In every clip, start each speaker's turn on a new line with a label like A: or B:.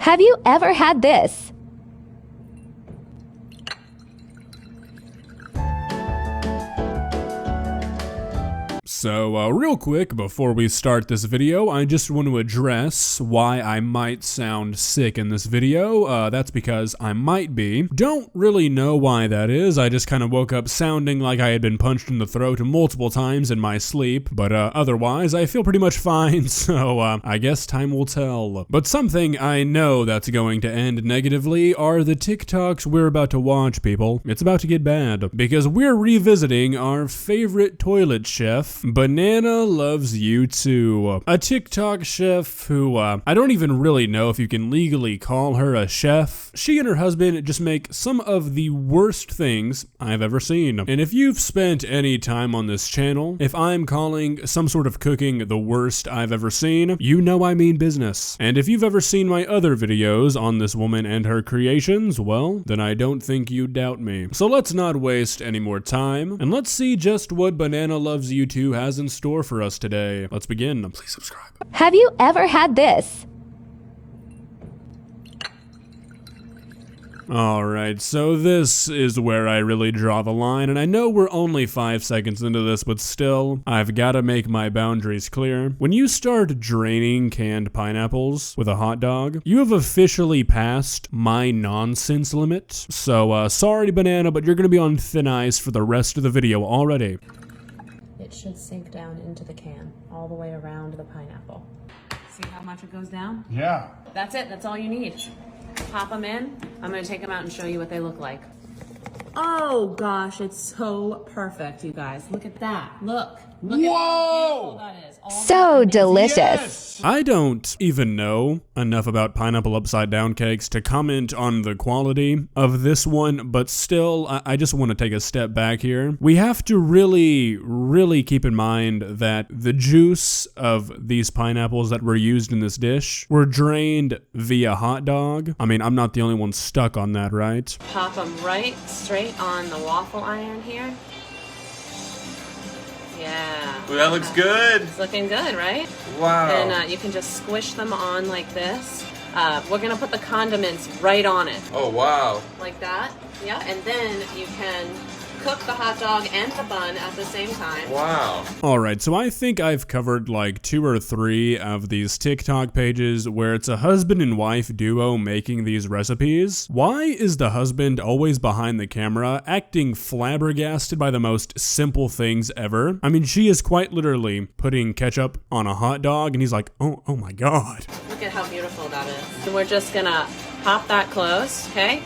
A: Have you ever had this?
B: So, real quick, before we start this video, I just want to address why I might sound sick in this video. That's because I might be. Don't really know why that is. I just kind of woke up sounding like I had been punched in the throat multiple times in my sleep. But otherwise, I feel pretty much fine, so I guess time will tell. But something I know that's going to end negatively are the TikToks we're about to watch, people. It's about to get bad. Because we're revisiting our favorite toilet chef, Banana Loves You Too. A TikTok chef who, I don't even really know if you can legally call her a chef. She and her husband just make some of the worst things I've ever seen. And if you've spent any time on this channel, if I'm calling some sort of cooking the worst I've ever seen, you know I mean business. And if you've ever seen my other videos on this woman and her creations, well, then I don't think you doubt me. So let's not waste any more time, and let's see just what Banana Loves You Too has in store for us today. Let's begin. Please subscribe.
A: Have you ever had this?
B: Alright, so this is where I really draw the line, and I know we're only 5 seconds into this, but still, I've gotta make my boundaries clear. When you start draining canned pineapples with a hot dog, you have officially passed my nonsense limit. So, sorry Banana, but you're gonna be on thin ice for the rest of the video already.
C: It should sink down into the can, all the way around the pineapple. See how much it goes down?
D: Yeah.
C: That's it, that's all you need. Pop them in. I'm gonna take them out and show you what they look like. Oh gosh, it's so perfect, you guys. Look at that, look. Look at how beautiful that is. All
A: So
C: that
A: delicious.
D: Yes.
B: I don't even know enough about pineapple upside down cakes to comment on the quality of this one, but still, I just want to take a step back here. We have to really keep in mind that the juice of these pineapples that were used in this dish were drained via hot dog. I mean, I'm not the only one stuck on that, right?
C: Pop them right straight on the waffle iron here. Yeah.
E: Ooh, that looks good.
C: It's looking good, right?
E: Wow.
C: And you can just squish them on like this. We're gonna put the condiments right on it.
E: Oh, wow.
C: Like that. Yeah. And then you can cook the hot dog and the bun at the same time.
E: Wow.
B: Alright, so I think I've covered like 2 or 3 of these TikTok pages where it's a husband and wife duo making these recipes. Why is the husband always behind the camera acting flabbergasted by the most simple things ever? I mean, she is quite literally putting ketchup on a hot dog and he's like, oh my god.
C: Look at how beautiful that is. So we're just gonna pop that close, okay?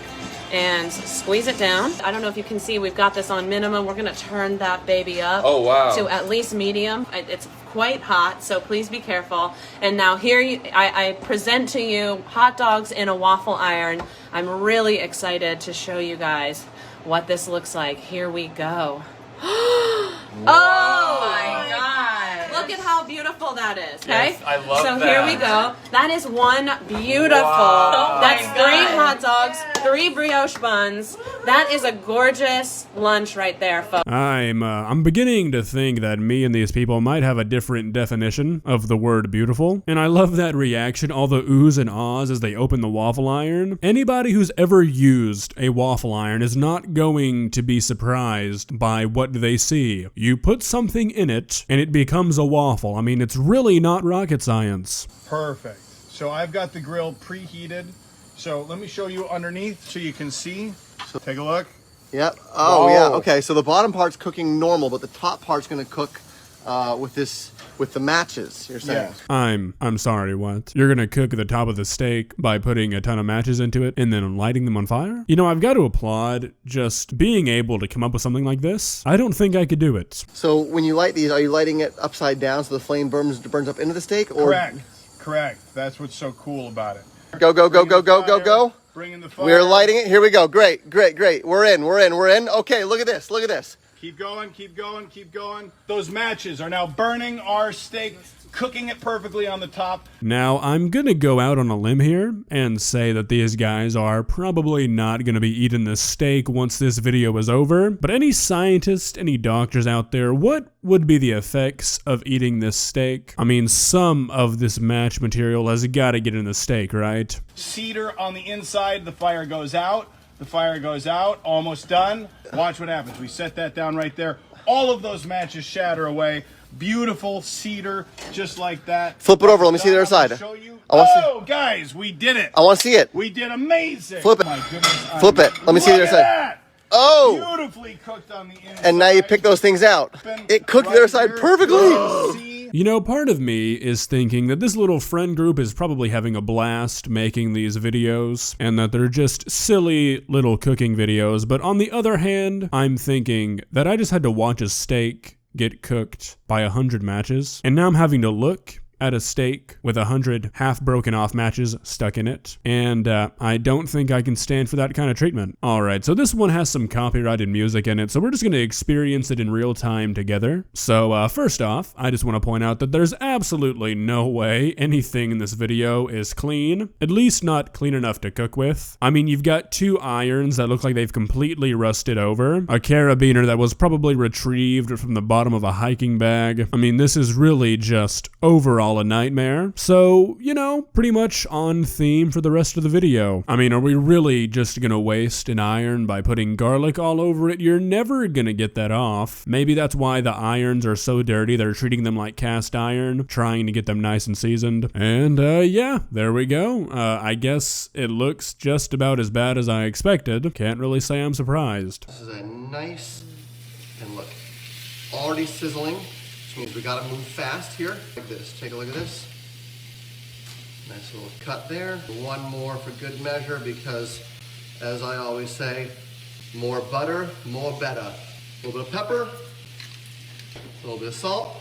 C: And squeeze it down. I don't know if you can see, we've got this on minimum. We're gonna turn that baby up
E: Oh, wow.
C: to at least medium. It's quite hot, so please be careful. And now here I present to you hot dogs in a waffle iron. I'm really excited to show you guys what this looks like. Here we go. Oh my God. Look at how beautiful that is, okay?
E: Yes, I love
C: so
E: that.
C: here we go. That is one beautiful.
E: Wow.
C: That's
E: Oh my
C: 3
E: God.
C: hot dogs, 3 brioche buns. That is a gorgeous lunch right there, folks.
B: I'm beginning to think that me and these people might have a different definition of the word beautiful. And I love that reaction, all the oohs and ahs as they open the waffle iron. Anybody who's ever used a waffle iron is not going to be surprised by what they see. You put something in it and it becomes a waffle. I mean, it's really not rocket science.
D: Perfect. So I've got the grill preheated. So let me show you underneath so you can see. So take a look.
F: Yep. Oh, yeah.
D: Whoa.
F: Okay. So the bottom part's cooking normal, but the top part's going to cook with the matches. You're saying?
D: Yeah.
B: I'm sorry, what? You're gonna cook the top of the steak by putting a ton of matches into it and then lighting them on fire? You know, I've got to applaud just being able to come up with something like this. I don't think I could do it.
F: So when you light these, are you lighting it upside down so the flame burns up into the steak? Or
D: Correct. That's what's so cool about it.
F: Go.
D: Bring in the fire.
F: We're lighting it. Here we go. Great. We're in. Okay, look at this.
D: Keep going. Those matches are now burning our steak cooking it perfectly on the top.
B: Now, I'm gonna go out on a limb here and say that these guys are probably not gonna be eating this steak once this video is over, but any scientists, any doctors out there, what would be the effects of eating this steak? I mean, some of this match material has gotta get in the steak, right?
D: Cedar on the inside, the fire goes out. The fire goes out, almost done. Watch what happens. We set that down right there. All of those matches shatter away. Beautiful cedar, just like that.
F: Flip it over. Let me see the other side.
D: Show you.
F: I wanna see-
D: Oh, guys, we did it.
F: I want to see it.
D: We did amazing.
F: Flip it.
D: My goodness.
F: Flip it. Let me see the
D: Look
F: other
D: at
F: side.
D: that.
F: Oh!
D: Beautifully cooked on the inside.
F: And now you pick those things out. It cooked the other side perfectly.
D: See?
B: You know, part of me is thinking that this little friend group is probably having a blast making these videos, and that they're just silly little cooking videos, but on the other hand, I'm thinking that I just had to watch a steak get cooked by 100 matches, and now I'm having to look at a steak with 100 half broken off matches stuck in it, and I don't think I can stand for that kind of treatment. Alright, so this one has some copyrighted music in it, so we're just going to experience it in real time together. So first off, I just want to point out that there's absolutely no way anything in this video is clean, at least not clean enough to cook with. I mean, you've got 2 irons that look like they've completely rusted over, a carabiner that was probably retrieved from the bottom of a hiking bag. I mean, this is really just overall a nightmare. So, you know, pretty much on theme for the rest of the video. I mean, are we really just gonna waste an iron by putting garlic all over it? You're never gonna get that off. Maybe that's why the irons are so dirty. They're treating them like cast iron, trying to get them nice and seasoned. And yeah, there we go. I guess it looks just about as bad as I expected. Can't really say I'm surprised.
F: This is a nice, and look, already sizzling. Which means we gotta move fast here, like this. Take a look at this. Nice little cut there. One more for good measure because, as I always say, more butter, more better. A little bit of pepper, a little bit of salt.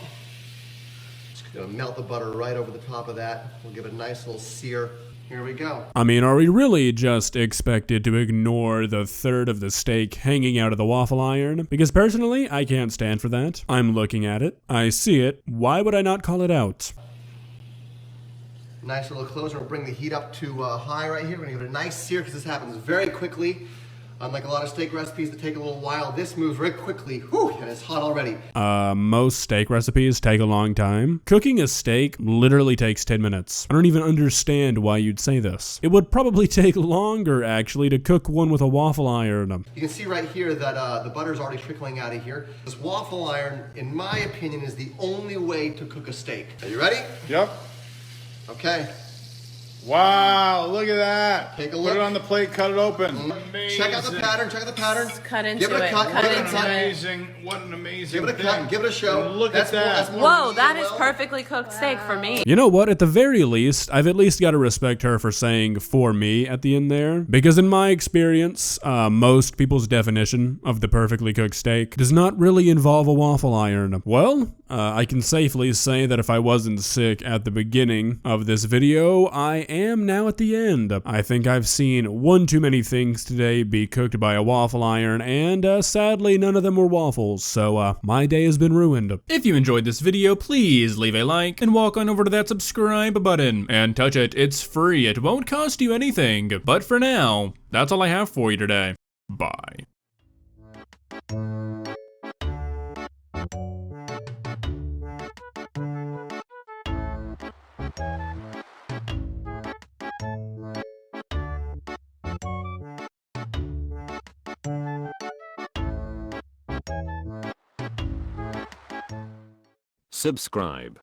F: Just gonna melt the butter right over the top of that. We'll give it a nice little sear. Here we go.
B: I mean, are we really just expected to ignore the third of the steak hanging out of the waffle iron? Because personally, I can't stand for that. I'm looking at it. I see it. Why would I not call it out?
F: Nice little closer. We'll bring the heat up to high right here. We're gonna give it a nice sear because this happens very quickly. Unlike a lot of steak recipes that take a little while, this moves very quickly. Whew, and it's hot already.
B: Most steak recipes take a long time. Cooking a steak literally takes 10 minutes. I don't even understand why you'd say this. It would probably take longer, actually, to cook one with a waffle iron.
F: You can see right here that the butter's already trickling out of here. This waffle iron, in my opinion, is the only way to cook a steak. Are you ready?
D: Yep.
F: Okay.
D: Wow, look at that.
F: Take a
D: Put
F: look.
D: it on the plate, cut it open.
F: Check out the pattern, check out the pattern.
C: Cut into
F: Give it a
C: it,
F: cut,
C: cut
F: give it a
C: into
F: cut.
C: it.
D: Amazing. What an amazing
F: Give it a
D: thing.
F: cut, give it a show.
D: And look
F: That's
D: at
F: more-
D: that.
F: that's more
C: Whoa,
F: medium
C: that is
F: well.
C: perfectly cooked steak for me.
B: You know what? At the very least, I've at least got to respect her for saying "for me" at the end there. Because in my experience, most people's definition of the perfectly cooked steak does not really involve a waffle iron. Well, I can safely say that if I wasn't sick at the beginning of this video, I am now at the end. I think I've seen one too many things today be cooked by a waffle iron, and sadly none of them were waffles, so my day has been ruined. If you enjoyed this video, please leave a like and walk on over to that subscribe button and touch it. It's free. It won't cost you anything. But for now, that's all I have for you today. Bye.
E: Subscribe.